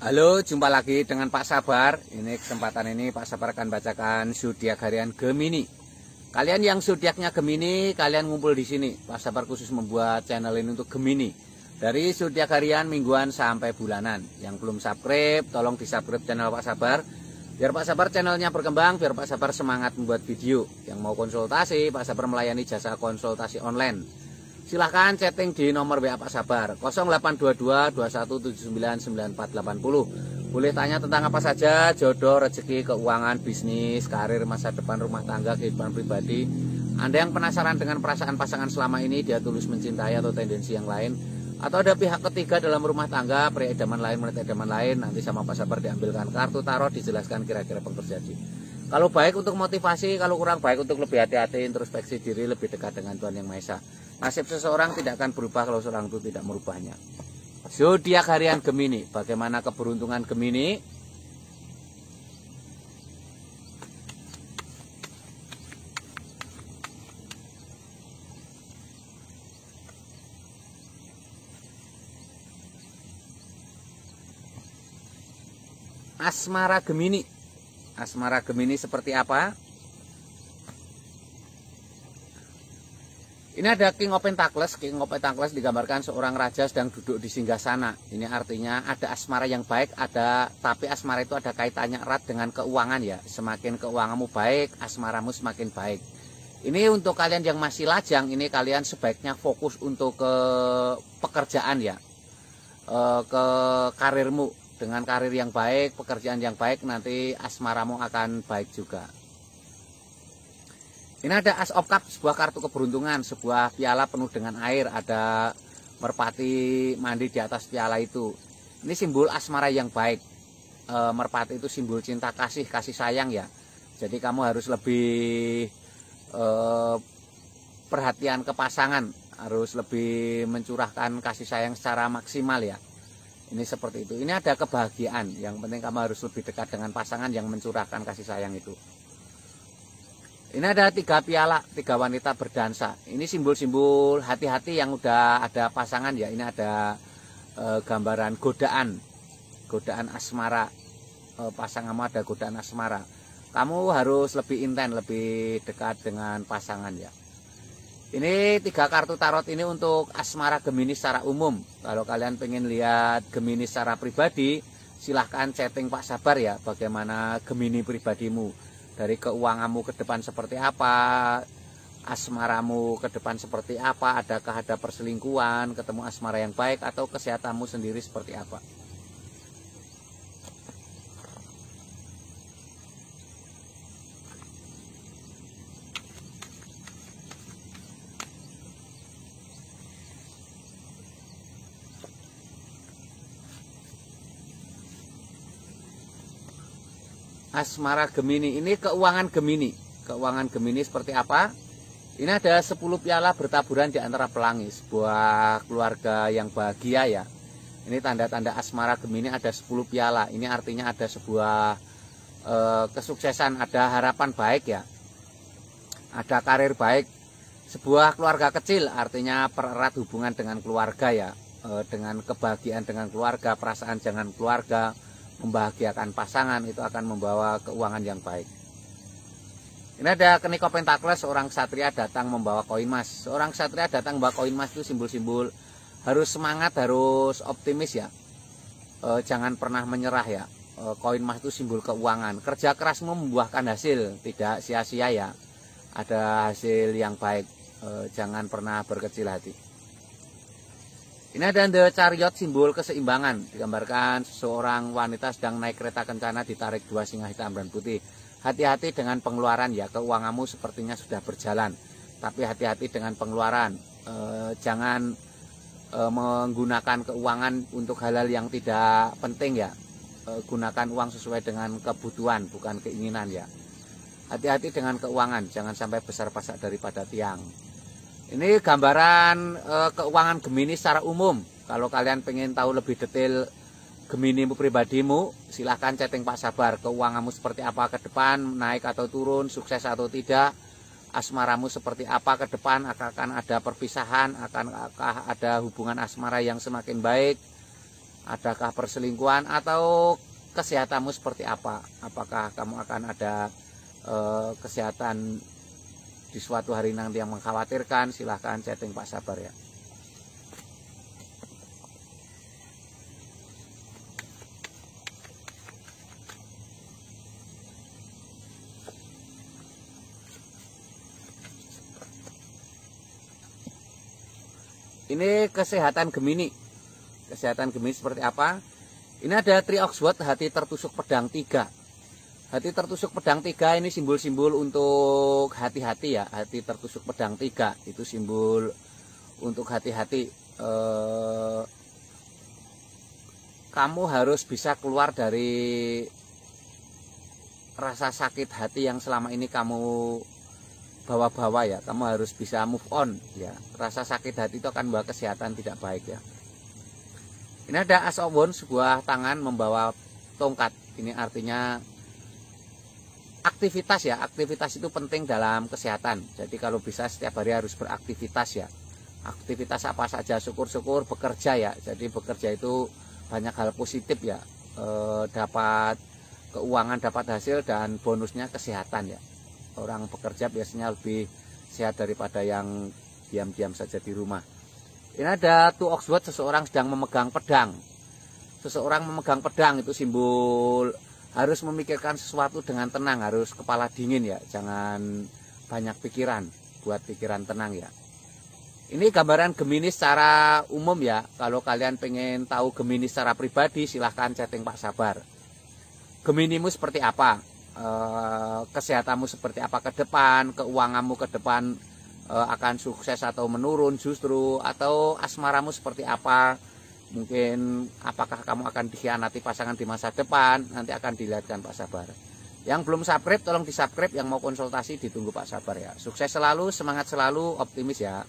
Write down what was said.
Halo, jumpa lagi dengan Pak Sabar. Ini kesempatan ini Pak Sabar akan bacakan zodiak harian Gemini. Kalian yang zodiaknya Gemini, kalian ngumpul di sini. Pak Sabar khusus membuat channel ini untuk Gemini. Dari zodiak harian, mingguan sampai bulanan. Yang belum subscribe, tolong di-subscribe channel Pak Sabar. Biar Pak Sabar channelnya berkembang, biar Pak Sabar semangat membuat video. Yang mau konsultasi, Pak Sabar melayani jasa konsultasi online. Silahkan chatting di nomor WA Pak Sabar 0822 2179 9480. Boleh tanya tentang apa saja, jodoh, rezeki, keuangan, bisnis, karir, masa depan, rumah tangga, kehidupan pribadi. Anda yang penasaran dengan perasaan pasangan selama ini, dia tulus mencintai atau tendensi yang lain, atau ada pihak ketiga dalam rumah tangga, pria idaman lain, wanita idaman lain, nanti sama Pak Sabar diambilkan kartu tarot, dijelaskan kira-kira apa terjadi. Kalau baik untuk motivasi, kalau kurang baik untuk lebih hati-hati, introspeksi diri, lebih dekat dengan Tuhan Yang Maha Esa. Nasib seseorang tidak akan berubah kalau seorang itu tidak merubahnya. Zodiak harian Gemini, bagaimana keberuntungan Gemini? Asmara Gemini. Asmara Gemini seperti apa? Ini ada King of Pentacles. King of Pentacles digambarkan seorang raja sedang duduk di singgasana. Ini artinya ada asmara yang baik, tapi asmara itu ada kaitannya erat dengan keuangan ya. Semakin keuanganmu baik, asmaramu semakin baik. Ini untuk kalian yang masih lajang, ini kalian sebaiknya fokus untuk ke pekerjaan ya. Ke karirmu. Dengan karir yang baik, pekerjaan yang baik, nanti asmaramu akan baik juga. Ini ada As of Cup, sebuah kartu keberuntungan, sebuah piala penuh dengan air, ada merpati mandi di atas piala itu. Ini simbol asmara yang baik. Merpati itu simbol cinta kasih, kasih sayang ya. Jadi kamu harus lebih perhatian ke pasangan, harus lebih mencurahkan kasih sayang secara maksimal ya. Ini seperti itu. Ini ada kebahagiaan, yang penting kamu harus lebih dekat dengan pasangan yang mencurahkan kasih sayang itu. Ini ada 3 piala, 3 wanita berdansa. Ini simbol-simbol hati-hati yang udah ada pasangan ya. Ini ada gambaran godaan asmara. Pasanganmu ada godaan asmara. Kamu harus lebih intens, lebih dekat dengan pasangan ya. Ini 3 kartu tarot ini untuk asmara Gemini secara umum. Kalau kalian pengen lihat Gemini secara pribadi, silahkan chatting Pak Sabar ya. Bagaimana Gemini pribadimu. Dari keuanganmu ke depan seperti apa, asmaramu ke depan seperti apa, adakah ada perselingkuhan, ketemu asmara yang baik, atau kesehatanmu sendiri seperti apa. Asmara Gemini, ini keuangan Gemini. Keuangan Gemini seperti apa? Ini ada 10 piala bertaburan di antara pelangi, sebuah keluarga yang bahagia ya. Ini tanda-tanda asmara Gemini, ada 10 piala. Ini artinya ada sebuah kesuksesan, ada harapan baik ya. Ada karir baik. Sebuah keluarga kecil, artinya pererat hubungan dengan keluarga ya. Dengan kebahagiaan dengan keluarga, perasaan dengan keluarga, membahagiakan pasangan, itu akan membawa keuangan yang baik. Ini ada King of Pentacles, seorang ksatria datang membawa koin emas. Seorang ksatria datang membawa koin emas itu simbol-simbol harus semangat, harus optimis ya. Jangan pernah menyerah ya. Koin emas itu simbol keuangan. Kerja kerasmu membuahkan hasil, tidak sia-sia ya. Ada hasil yang baik. Jangan pernah berkecil hati. Ini ada The Chariot, simbol keseimbangan. Digambarkan seorang wanita sedang naik kereta kencana, ditarik 2 singa hitam dan putih. Hati-hati dengan pengeluaran ya. Keuanganmu sepertinya sudah berjalan, tapi hati-hati dengan pengeluaran. Jangan menggunakan keuangan untuk hal-hal yang tidak penting ya. Gunakan uang sesuai dengan kebutuhan, bukan keinginan ya. Hati-hati dengan keuangan, jangan sampai besar pasak daripada tiang. Ini gambaran keuangan Gemini secara umum. Kalau kalian pengen tahu lebih detail Gemini pribadimu, silahkan chatting Pak Sabar. Keuanganmu seperti apa ke depan, naik atau turun, sukses atau tidak, asmaramu seperti apa ke depan, akan ada perpisahan, akankah ada hubungan asmara yang semakin baik, Adakah perselingkuhan atau kesehatanmu seperti apa? Apakah kamu akan ada kesehatan di suatu hari nanti yang mengkhawatirkan? Silahkan chatting Pak Sabar ya. Ini kesehatan Gemini. Kesehatan Gemini seperti apa? Ini ada Three of Swords, hati tertusuk pedang 3. Hati tertusuk pedang 3 ini simbol-simbol untuk hati-hati ya. Hati tertusuk pedang 3 itu simbol untuk hati-hati. Kamu harus bisa keluar dari rasa sakit hati yang selama ini kamu bawa-bawa ya. Kamu harus bisa move on ya. Rasa sakit hati itu akan membawa kesehatan tidak baik ya. Ini ada Ace of Wands, sebuah tangan membawa tongkat. Ini artinya aktivitas ya. Aktivitas itu penting dalam kesehatan. Jadi kalau bisa setiap hari harus beraktivitas ya. Aktivitas apa saja, syukur-syukur bekerja ya. Jadi bekerja itu banyak hal positif ya. Dapat keuangan, dapat hasil, dan bonusnya kesehatan ya. Orang bekerja biasanya lebih sehat daripada yang diam-diam saja di rumah. Ini ada Two of Swords, seseorang sedang memegang pedang. Seseorang memegang pedang itu simbol harus memikirkan sesuatu dengan tenang, harus kepala dingin ya. Jangan banyak pikiran, buat pikiran tenang ya. Ini gambaran Gemini secara umum ya. Kalau kalian pengen tahu Gemini secara pribadi, silahkan chatting Pak Sabar. Geminimu seperti apa? Kesehatanmu seperti apa ke depan? Keuanganmu ke depan akan sukses atau menurun justru? Atau asmaramu seperti apa? Mungkin apakah kamu akan dikhianati pasangan di masa depan? Nanti akan dilihatkan Pak Sabar. Yang belum subscribe tolong di subscribe. Yang mau konsultasi ditunggu Pak Sabar ya. Sukses selalu, semangat selalu, optimis ya.